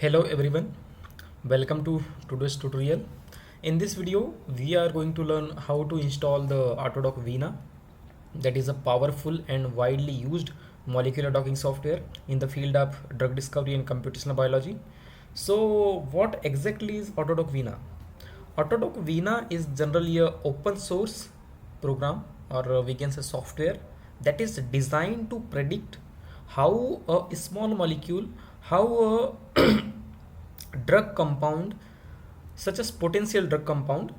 Hello everyone, welcome to today's tutorial. In this video we are going to learn how to install the AutoDock Vina, that is a powerful and widely used molecular docking software in the field of drug discovery and computational biology. So what exactly is AutoDock Vina? AutoDock Vina is generally a open source program, or we can say software, that is designed to predict how a small molecule, how a drug compound, such as potential drug compound,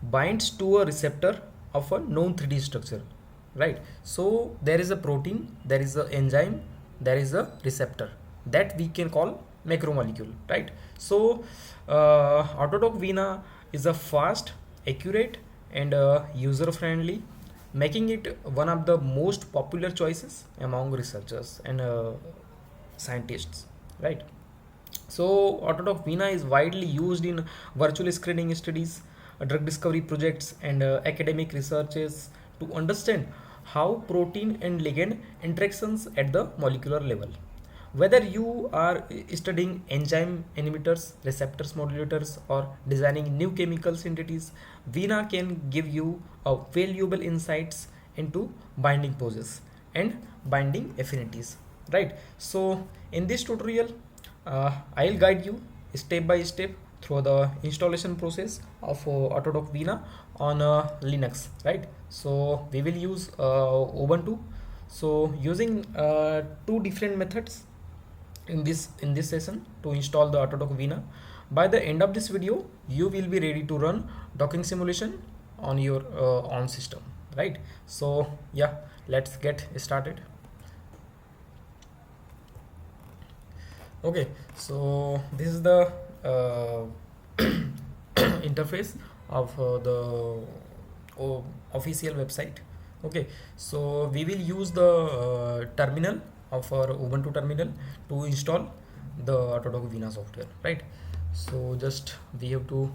binds to a receptor of a known 3D structure, right? So there is a protein, there is an enzyme, there is a receptor that we can call macromolecule, right? So Autodoc Vina is a fast, accurate, and user friendly, making it one of the most popular choices among researchers and scientists, right? So Autodock Vina is widely used in virtual screening studies, drug discovery projects, and academic researches to understand how protein and ligand interactions at the molecular level. Whether you are studying enzyme inhibitors, receptors modulators, or designing new chemical syntheses, Vina can give you valuable insights into binding poses and binding affinities. Right. So in this tutorial, I'll guide you step by step through the installation process of Autodock Vina on Linux, right? So we will use Ubuntu. So using two different methods in this session to install the Autodock Vina. By the end of this video, you will be ready to run docking simulation on your own system, right? So yeah, let's get started. Okay, so this is the interface of the official website. Okay, so we will use the terminal of our Ubuntu terminal to install the Autodock Vina software, right? So just I have to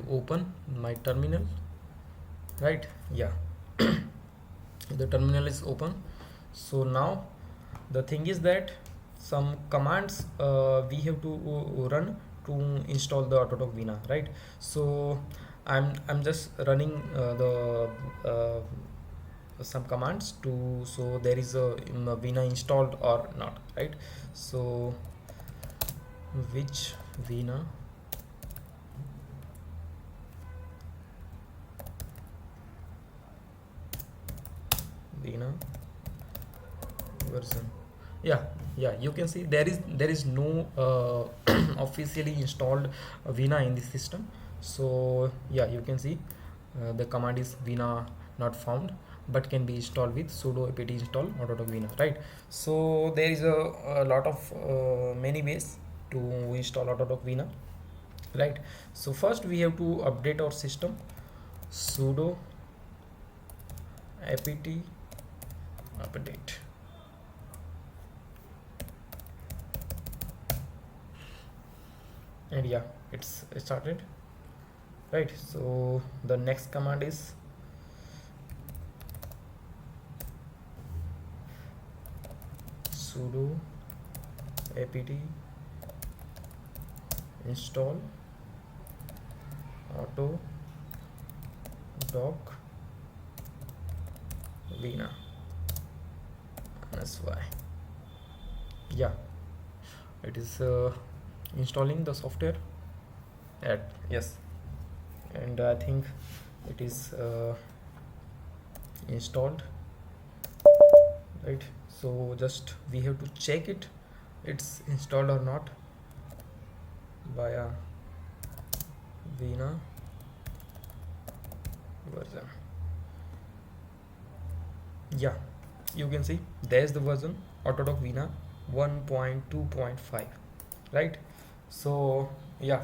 open my terminal, right? Yeah, the terminal is open. So now the thing is that some commands we have to run to install the Autodock Vina, right? So I'm just running the some commands to, so there is a Vina installed or not, right? So which Vina version? Yeah, you can see there is no officially installed Vina in this system. So yeah, you can see the command is Vina not found, but can be installed with sudo apt install Autodock Vina, right? So there is a lot of many ways to install Autodock Vina, right? So first we have to update our system, sudo apt update. And yeah, it's started, right? So the next command is sudo apt install AutoDock Vina -y. Yeah, it is installing the software yes, and I think it is installed, right? So just we have to check it's installed or not via Vina version. Yeah, you can see there's the version Autodock Vina 1.2.5, right? So yeah,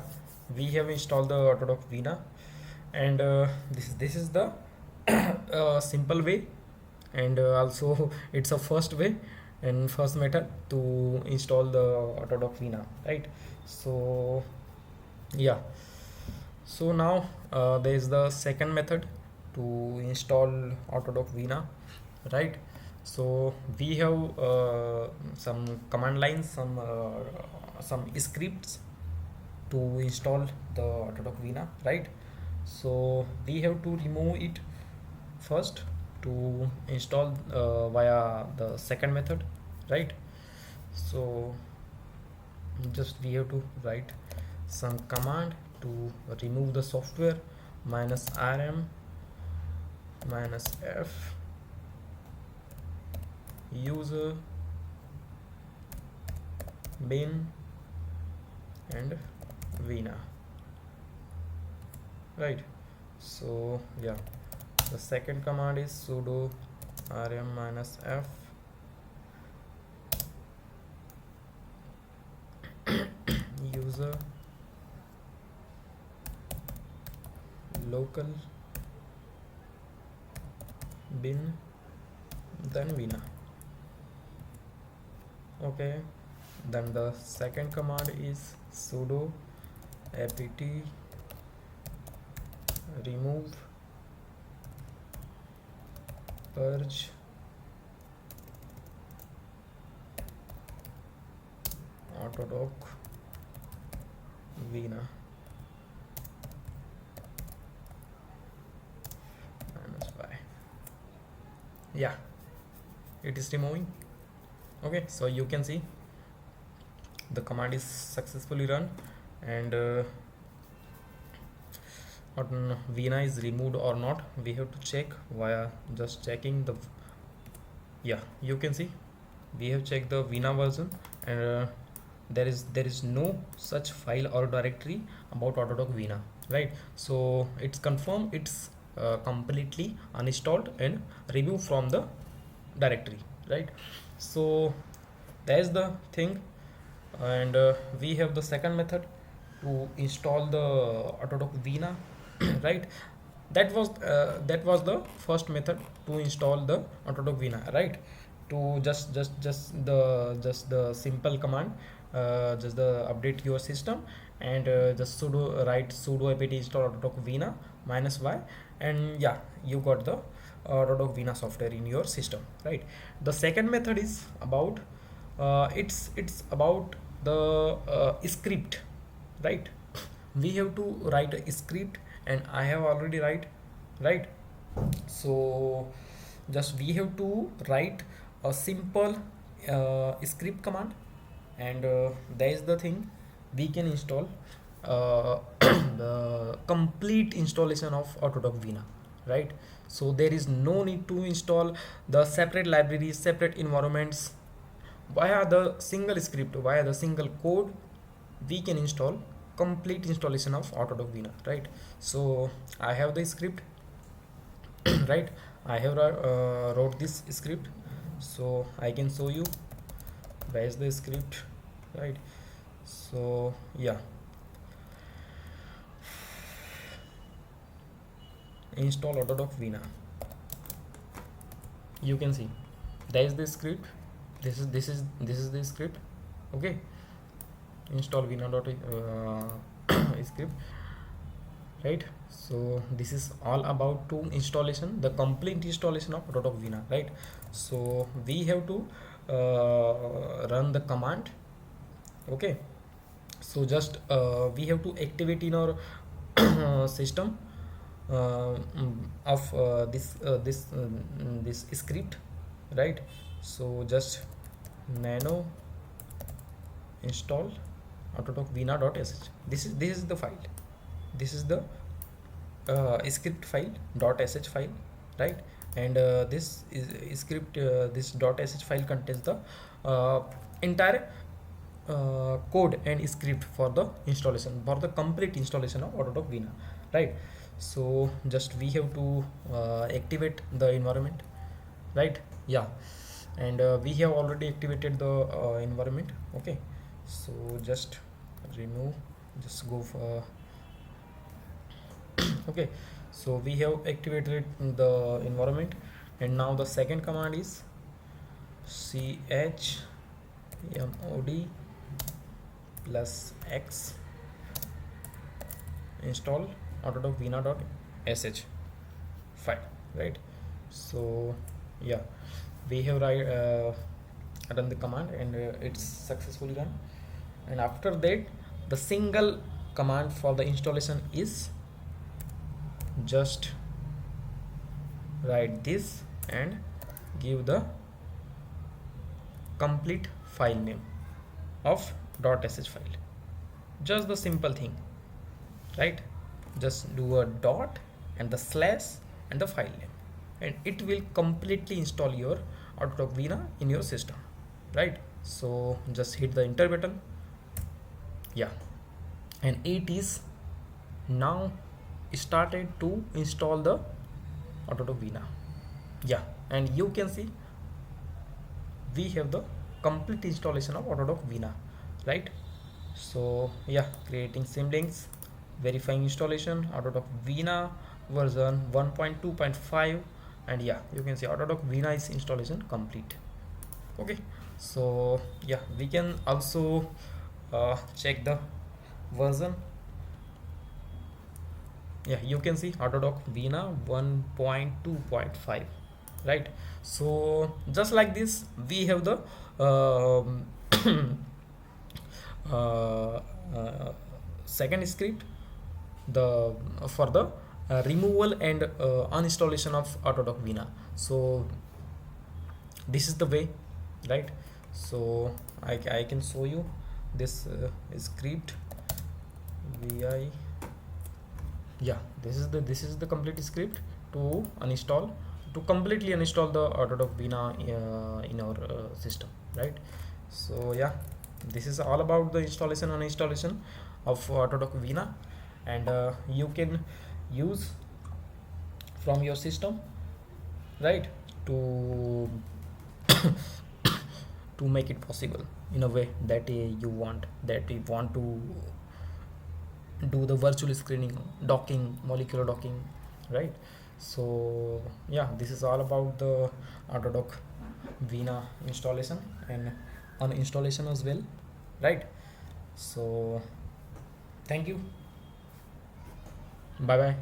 we have installed the Autodock Vina, and this is the simple way, and also it's a first way and first method to install the Autodock Vina, right? So yeah, so now there is the second method to install Autodock Vina, right? So we have some command lines, some some scripts to install the AutoDock Vina, right? So we have to remove it first to install via the second method, right? So just we have to write some command to remove the software -rm -f user bin and Vina, right? So yeah, the second command is sudo rm -f user local bin then Vina. Okay, then the second command is sudo apt remove purge AutoDock Vina -y. Yeah, it is removing. Okay, so you can see the command is successfully run, and Vina is removed or not, we have to check via just checking the, yeah, you can see we have checked the Vina version, and there is no such file or directory about AutoDock Vina, right? So it's confirmed it's completely uninstalled and removed from the directory, right? So that's the thing, and we have the second method to install the AutoDock Vina right? That was the first method to install the AutoDock Vina, right? To just the simple command, just the update your system, and just write sudo apt install AutoDock Vina -y, and yeah, you got the AutoDock Vina software in your system, right? The second method is about it's about the script, right? We have to write a script, and I have already write, right? So just we have to write a simple script command, and that is the thing we can install the complete installation of AutoDock Vina, right? So there is no need to install the separate libraries, separate environments. Via the single script, via the single code, we can install complete installation of AutoDock Vina, right? So I have the script right? I have wrote this script, so I can show you where is the script, right? So yeah, install AutoDock Vina. You can see there is the script. This is the script. Okay, install Vina dot script, right? So this is all about to installation, the complete installation of AutoDock Vina, right? So we have to run the command. Okay, so just we have to activate in our system of this script, right? So just nano install AutoDock Vina.sh. This is the file. This is the script file .sh file, right? And this is script this .sh file contains the entire code and script for the installation, for the complete installation of AutoDock Vina, right? So just we have to activate the environment, right? Yeah, and we have already activated the environment. Okay, so just remove, just go for okay, so we have activated the environment, and now the second command is chmod +x install AutoDock Vina.sh file, right? So yeah, we have run the command, and it's successfully run, and after that the single command for the installation is just write this and give the complete file name of .sh file. Just the simple thing, right? Just do a dot and the slash and the file name, and it will completely install your AutoDock Vina in your system, right? So just hit the enter button. Yeah, and it is now started to install the AutoDock Vina. Yeah, and you can see we have the complete installation of AutoDock Vina, right? So yeah, creating sim links, verifying installation, AutoDock Vina version 1.2.5, and yeah, you can see AutoDock Vina is installation complete. Okay, so yeah, we can also check the version. Yeah, you can see AutoDock Vina 1.2.5, right? So just like this we have the um, uh, uh, second script, the for the removal and uninstallation of AutoDock Vina. So this is the way, right? So I can show you this script vi. Yeah, this is the complete script to uninstall, to completely uninstall the AutoDock Vina in our system, right? So yeah, this is all about the installation and uninstallation of AutoDock Vina, and you can use from your system, right, to to make it possible in a way that you want, that you want to do the virtual screening, docking, molecular docking, right? So yeah, this is all about the AutoDock Vina installation and uninstallation as well, right? So thank you, bye bye.